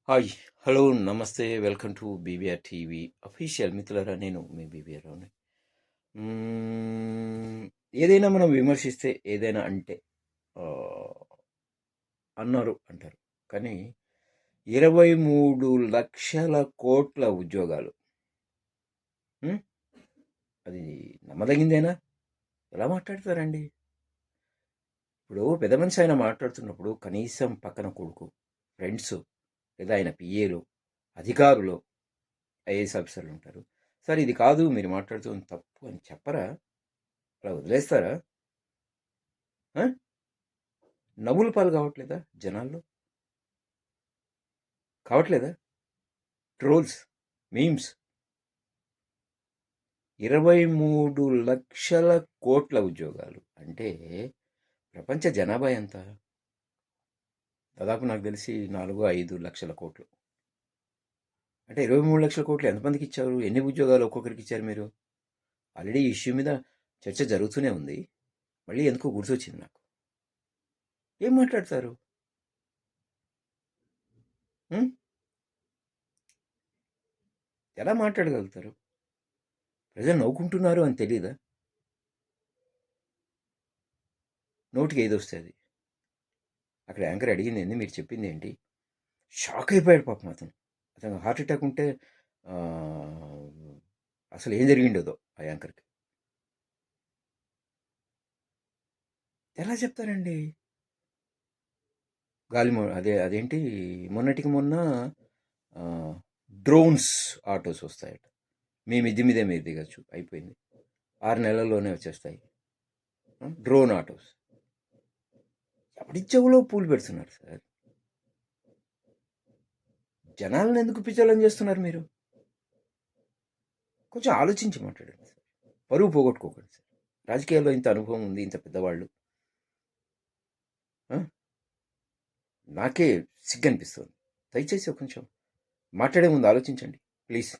Hi hello నమస్తే welcome to BBR TV official మిత్రులారా నేను మీ బీబీఆర్ రావుని. మ్మ్, ఏదైనా మనం విమర్శిస్తే ఏదైనా అంటే ఆ, అన్నారు అంటారు. కానీ 23 లక్షల కోట్ల ఉద్యోగాలు, మ్, అది నమ్మదగిందేనా? ఎలా మాట్లాడతారండి? ఇప్పుడు పెద్ద మనిషి ఆయన మాట్లాడుతున్నప్పుడు కనీసం పక్కన కొడుకు, ఫ్రెండ్స్, లేదా ఆయన పిఏలు, అధికారులు, ఐఏఎస్ ఆఫీసర్లు ఉంటారు. సార్ ఇది కాదు మీరు మాట్లాడుతుంది తప్పు అని చెప్పరా? అలా వదిలేస్తారా? ఆ? నవ్వుల పాలు కావట్లేదా జనాల్లో? కావట్లేదా? Trolls, memes. 23 లక్షల కోట్ల ఉద్యోగాలు అంటే ప్రపంచ జనాభా ఎంత? దాదాపు నాకు తెలిసి 4-5 లక్షల కోట్లు. అంటే 23 లక్షల కోట్లు ఎంతమందికి ఇచ్చారు? ఎన్ని ఉద్యోగాలు ఒక్కొక్కరికి ఇచ్చారు మీరు? ఆల్రెడీ ఈ ఇష్యూ మీద చర్చ జరుగుతూనే ఉంది. మళ్ళీ ఎందుకో గుర్తొచ్చింది నాకు. ఏం మాట్లాడతారు? ఉం? ఎలా మాట్లాడగలుగుతారు? ప్రజలు నవ్వుకుంటున్నారు అని తెలీదా? నోటికి ఏది వస్తే అది. అక్కడ యాంకర్ అడిగింది ఏంది, మీరు చెప్పింది ఏంటి? షాక్ అయిపోయాడు పాపం అతను. హార్ట్ అటాక్ ఉంటే ఆ, అసలు ఏం జరిగిండదో ఆ యాంకర్కి. ఎలా చెప్తారండి? అదేంటి, మొన్నటికి మొన్న ఆ, డ్రోన్స్ ఆటోస్ వస్తాయట. మీ మిద్ది మీదే మీరు దిగచ్చు, అయిపోయింది. 6 నెలల్లోనే వచ్చేస్తాయి డ్రోన్ ఆటోస్. ఎవడి చెవులో పూలు పెడుతున్నారు సార్? జనాలను ఎందుకు పిచ్చోళ్ళని చేస్తున్నారు మీరు? కొంచెం ఆలోచించి మాట్లాడండి సార్. పరువు పోగొట్టుకోకండి సార్. రాజకీయాల్లో ఇంత అనుభవం ఉంది, ఇంత పెద్దవాళ్ళు. ఆ? నాకే సిగ్గనిపిస్తుంది. దయచేసి ఒక నిమిషం మాట్లాడే ముందు ఆలోచించండి ప్లీజ్.